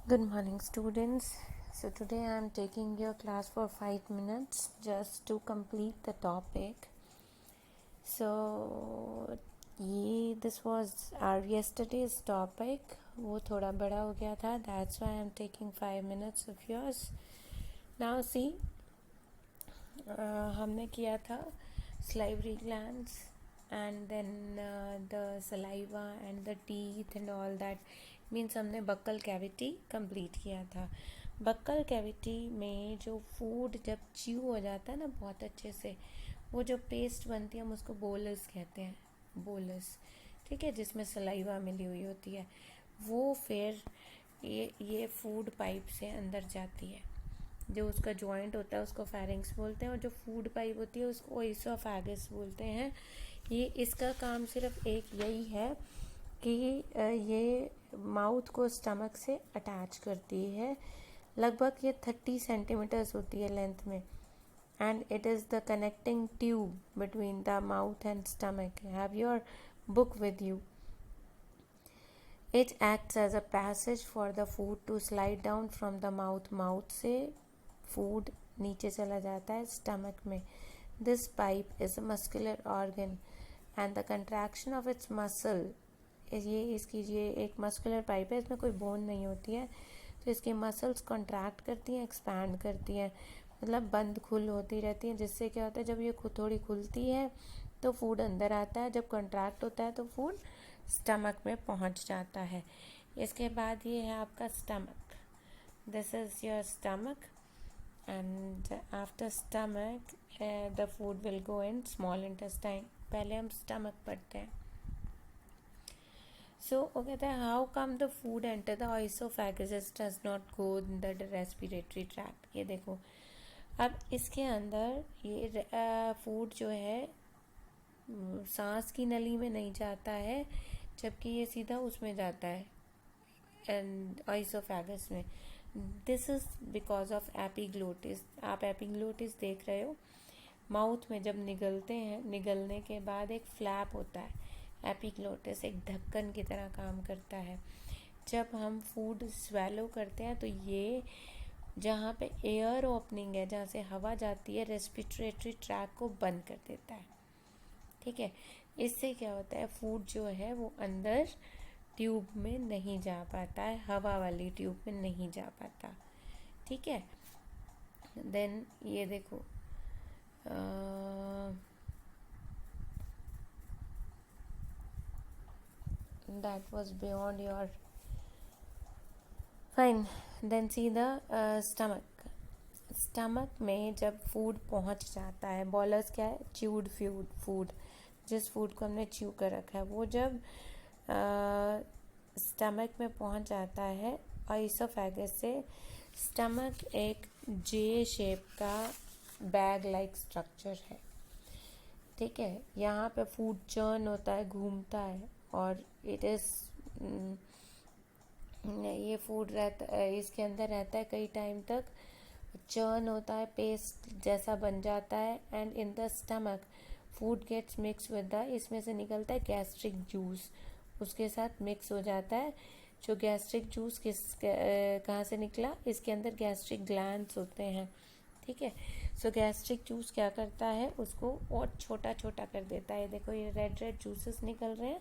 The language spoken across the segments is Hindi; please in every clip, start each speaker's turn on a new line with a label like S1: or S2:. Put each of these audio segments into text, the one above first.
S1: Good morning, students. So, today I am taking your class for 5 minutes just to complete the topic. So, this was our yesterday's topic. वो थोड़ा बड़ा हो गया था. That's why I am taking 5 minutes of yours. Now, see, हमने किया था salivary glands and then the saliva and the teeth and all that. Means हमने बक्कल कैविटी कंप्लीट किया था. बक्कल कैविटी में जो फूड जब च्यू हो जाता है ना बहुत अच्छे से, वो जो पेस्ट बनती है हम उसको बोलस कहते हैं. बोलस, ठीक है, जिसमें सलाइवा मिली हुई होती है. वो फिर ये फूड पाइप से अंदर जाती है. जो उसका जॉइंट होता है उसको फेरिंग्स बोलते हैं, और जो फूड पाइप होती है उसको ओइसोफेगस बोलते हैं. ये इसका काम सिर्फ एक यही है कि ये माउथ को स्टमक से अटैच करती है. लगभग ये 30 सेंटीमीटर्स होती है लेंथ में. And it is the connecting tube between the mouth and stomach. Have your book with you. It acts as a passage for the food to slide down from the mouth. Mouth से फूड नीचे चला जाता है स्टमक में. This pipe is a muscular organ and the contraction of its muscle, ये एक मस्कुलर पाइप है, इसमें कोई बोन नहीं होती है, तो इसकी मसल्स कॉन्ट्रैक्ट करती हैं, एक्सपैंड करती हैं, मतलब बंद खुल होती रहती हैं. जिससे क्या होता है, जब ये थोड़ी खुलती है तो फूड अंदर आता है, जब कॉन्ट्रैक्ट होता है तो फूड स्टमक में पहुंच जाता है. इसके बाद ये है आपका stomach. This is your stomach and after stomach the food will go in small intestine. पहले हम स्टमक पढ़ते हैं. सो वो कहता है how come the food enter the oesophagus does not go in the respiratory tract. ये देखो, अब इसके अंदर ये फूड जो है सांस की नली में नहीं जाता है, जबकि ये सीधा उसमें जाता है एंड ओइसोफेगस में. This is because of epiglottis. आप एपिग्लोटिस देख रहे हो. माउथ में जब निगलते हैं, निगलने के बाद एक फ्लैप होता है. एपिग्लोटिस एक ढक्कन की तरह काम करता है. जब हम फूड स्वेलो करते हैं तो ये जहाँ पे एयर ओपनिंग है, जहाँ से हवा जाती है, रेस्पिरेटरी ट्रैक को बंद कर देता है. ठीक है, इससे क्या होता है, फूड जो है वो अंदर ट्यूब में नहीं जा पाता है, हवा वाली ट्यूब में नहीं जा पाता. ठीक है. देन ये देखो, that was beyond your fine. Then see the stomach. Stomach में जब फूड पहुंच जाता है, बॉलर्स क्या है, च्यूड फूड, जिस फूड को हमने च्यू कर रखा है, वो जब स्टमक में पहुंच जाता है ओइसोफेगस से. स्टमक एक जे शेप का बैग लाइक स्ट्रक्चर है. ठीक है, यहाँ पे फूड चर्न होता है, घूमता है, और इट इज़ ये फूड रहता है, इसके अंदर रहता है कई टाइम तक. चर्न होता है, पेस्ट जैसा बन जाता है. And in the stomach food gets mix with the, इसमें से निकलता है गैस्ट्रिक जूस, उसके साथ मिक्स हो जाता है. जो गैस्ट्रिक जूस कहाँ से निकला, इसके अंदर गैस्ट्रिक ग्लैंड्स होते हैं. ठीक है. सो गैस्ट्रिक जूस क्या करता है, उसको और छोटा छोटा कर देता है. देखो ये रेड रेड जूसेस निकल रहे हैं,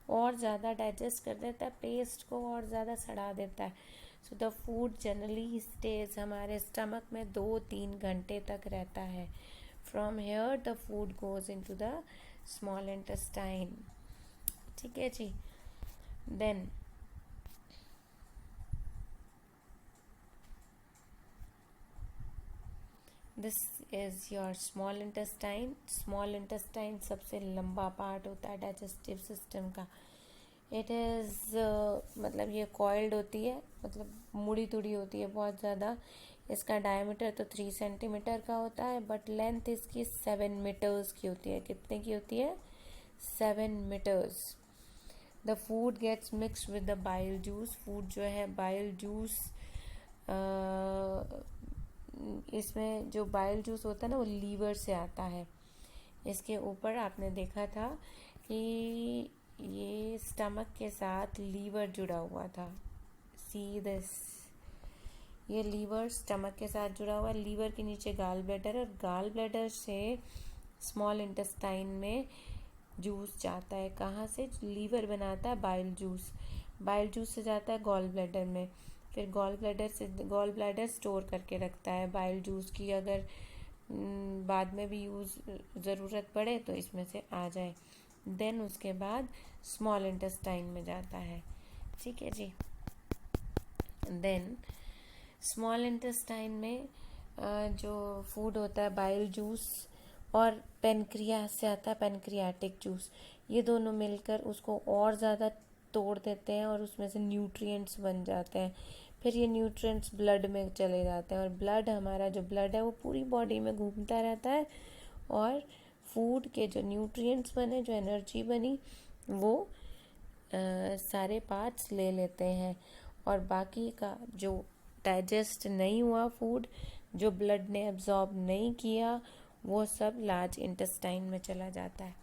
S1: और ज़्यादा डाइजेस्ट कर देता है, पेस्ट को और ज़्यादा सड़ा देता है. So the food generally stays हमारे स्टमक में 2-3 घंटे तक रहता है. From here the food goes into the small intestine. ठीक है जी. Then this is your small intestine. Small intestine सबसे लंबा पार्ट होता है डाइजेस्टिव सिस्टम का. इट इज़ मतलब ये कॉइल्ड होती है, मतलब मुड़ी तुड़ी होती है बहुत ज़्यादा. इसका डायमीटर तो 3 सेंटीमीटर का होता है, बट लेंथ इसकी 7 मीटर्स की होती है. कितने की होती है, 7 metres. The food gets mix with the bile juice. Food जो है बाइल जूस, इसमें जो बाइल जूस होता है ना, वो लीवर से आता है. इसके ऊपर आपने देखा था कि ये स्टमक के साथ लीवर जुड़ा हुआ था. सी दिस, ये लीवर स्टमक के साथ जुड़ा हुआ है। लीवर के नीचे गाल ब्लैडर, और गाल ब्लैडर से स्मॉल इंटेस्टाइन में जूस जाता है। कहाँ से? लीवर बनाता है बाइल जूस, बाइल जूस से जाता है गॉल ब्लैडर में, फिर गॉल ब्लैडर स्टोर करके रखता है बाइल जूस की, अगर बाद में भी ज़रूरत पड़े तो इसमें से आ जाए। देन उसके बाद स्मॉल इंटेस्टाइन में जाता है। ठीक है जी। देन स्मॉल इंटेस्टाइन में जो फूड होता है बाइल जूस और पेनक्रियास से आता है पेनक्रियाटिक जूस, ये दोनों मिलकर उसको और ज़्यादा तोड़ देते हैं और उसमें से न्यूट्रिएंट्स बन जाते हैं। फिर ये न्यूट्रिएंट्स ब्लड में चले जाते हैं, और ब्लड, हमारा जो ब्लड है वो पूरी बॉडी में घूमता रहता है, और फूड के जो न्यूट्रिएंट्स बने, जो एनर्जी बनी, वो सारे पार्ट्स ले लेते हैं, और बाकी का जो डाइजेस्ट नहीं हुआ फूड, जो ब्लड ने एब्जॉर्ब नहीं किया, वो सब लार्ज इंटेस्टाइन में चला जाता है।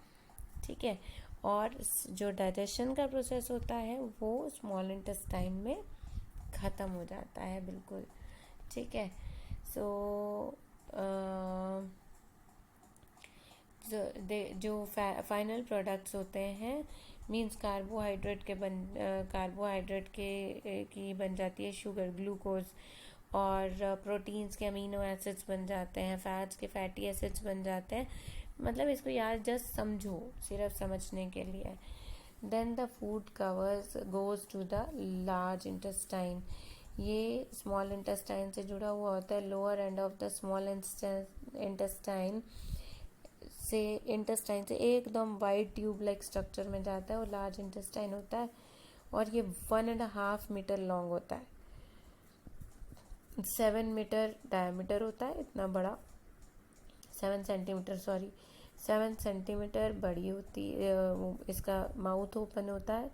S1: ठीक है। और जो डाइजेशन का प्रोसेस होता है वो स्मॉल इंटेस्टाइन में ख़त्म हो जाता है बिल्कुल। ठीक है। सो जो फाइनल प्रोडक्ट्स होते हैं, मीन्स कार्बोहाइड्रेट की बन जाती है शुगर, ग्लूकोज, और प्रोटीन्स के अमीनो एसिड्स बन जाते हैं, फैट्स के फैटी एसिड्स बन जाते हैं। मतलब इसको यार जस्ट समझो, सिर्फ समझने के लिए। Then the food goes to the large intestine. ये स्मॉल इंटेस्टाइन से जुड़ा हुआ होता है। Lower end of the small intestine से एकदम वाइड ट्यूब लाइक स्ट्रक्चर में जाता है, और लार्ज इंटेस्टाइन होता है, और ये 1.5 मीटर लॉन्ग होता है, 7 मीटर डायमीटर होता है, इतना बड़ा, 7 सेंटीमीटर बड़ी होती इसका माउथ ओपन होता है,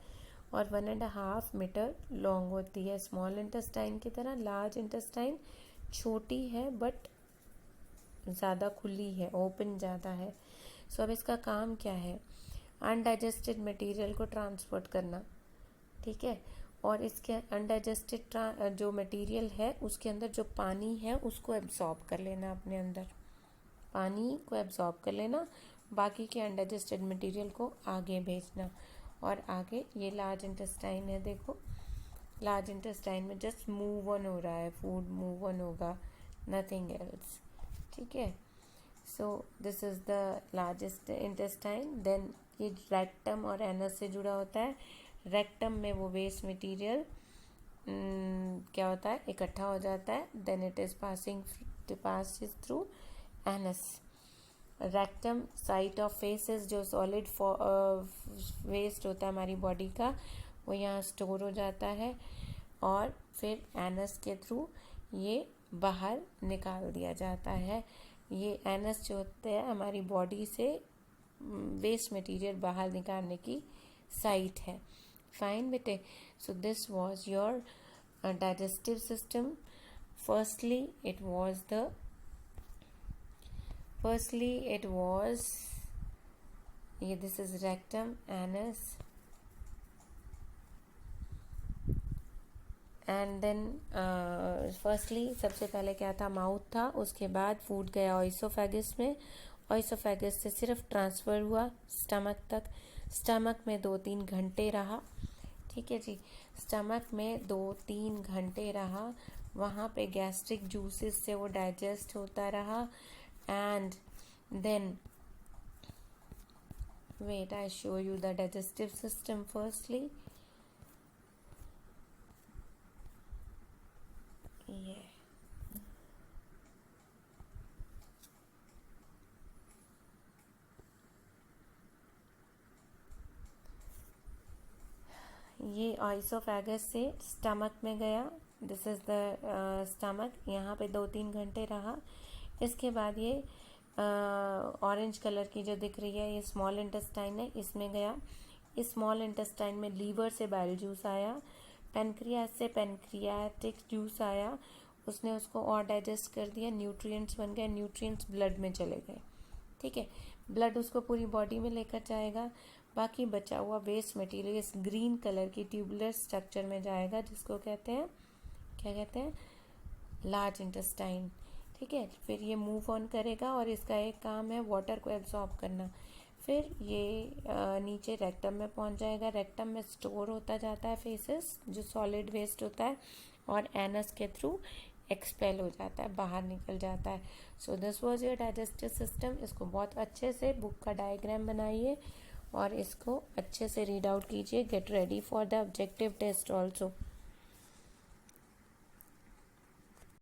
S1: और 1.5 मीटर लॉन्ग होती है। स्मॉल इंटेस्टाइन की तरह लार्ज इंटेस्टाइन छोटी है, बट ज़्यादा खुली है, ओपन ज़्यादा है। सो अब इसका काम क्या है? अनडाइजेस्टेड मटेरियल को ट्रांसपोर्ट करना। ठीक है। और इसके अनडाइजेस्टेड जो मटेरियल है उसके अंदर जो पानी है उसको एब्जॉर्ब कर लेना, अपने अंदर पानी को एब्जॉर्ब कर लेना, बाकी के अनडाइजेस्टेड मटेरियल को आगे भेजना। और आगे ये लार्ज इंटेस्टाइन है, देखो लार्ज इंटेस्टाइन में जस्ट मूव ऑन हो रहा है, फूड मूव ऑन होगा, नथिंग एल्स। ठीक है। So this is the largest intestine. Then ये रेक्टम और एनस से जुड़ा होता है। रेक्टम में वो वेस्ट मटेरियल क्या होता है, इकट्ठा हो जाता है। Then it is passes through anus. Rectum site of faeces, जो सॉलिड वेस्ट होता है हमारी बॉडी का, वो यहाँ स्टोर हो जाता है, और फिर एनस के थ्रू ये बाहर निकाल दिया जाता है। ये एनस जो होता है हमारी बॉडी से वेस्ट मटेरियल बाहर निकालने की साइट है। फाइन बेटे। So this was your digestive system. Firstly, it was this is rectum, anus, and then firstly सबसे पहले क्या था, माउथ था, उसके बाद फूड गया ऑइसोफेगस में, ऑइसोफेगस से सिर्फ ट्रांसफ़र हुआ स्टमक तक, स्टमक में 2-3 घंटे रहा। ठीक है जी। स्टमक में 2-3 घंटे रहा, वहाँ पे गैस्ट्रिक जूसेस से वो डाइजेस्ट होता रहा, and then wait I show you the digestive system firstly. ये ऑइसोफेगस से स्टमक में गया, दिस इज़ द स्टमक, यहाँ पे 2-3 घंटे रहा। इसके बाद ये ऑरेंज कलर की जो दिख रही है ये स्मॉल इंटेस्टाइन है, इसमें गया। इस स्मॉल इंटेस्टाइन में लीवर से बाइल जूस आया, पेनक्रियास से पेनक्रियाटिक जूस आया, उसने उसको और डाइजेस्ट कर दिया, न्यूट्रिएंट्स बन गए, न्यूट्रिएंट्स ब्लड में चले गए। ठीक है। ब्लड उसको पूरी बॉडी में लेकर जाएगा, बाकी बचा हुआ वेस्ट मटेरियल इस ग्रीन कलर की ट्यूबुलर स्ट्रक्चर में जाएगा, जिसको कहते हैं, क्या कहते हैं, लार्ज इंटेस्टाइन। ठीक है, फिर ये मूव ऑन करेगा और इसका एक काम है वाटर को एब्जॉर्ब करना। फिर ये नीचे रेक्टम में पहुंच जाएगा, रेक्टम में स्टोर होता जाता है फेसेस, जो सॉलिड वेस्ट होता है, और एनस के थ्रू एक्सपेल हो जाता है, बाहर निकल जाता है। So this was your digestive system. इसको बहुत अच्छे से बुक का डायग्राम बनाइए और इसको अच्छे से रीड आउट कीजिए। Get ready for the objective test also.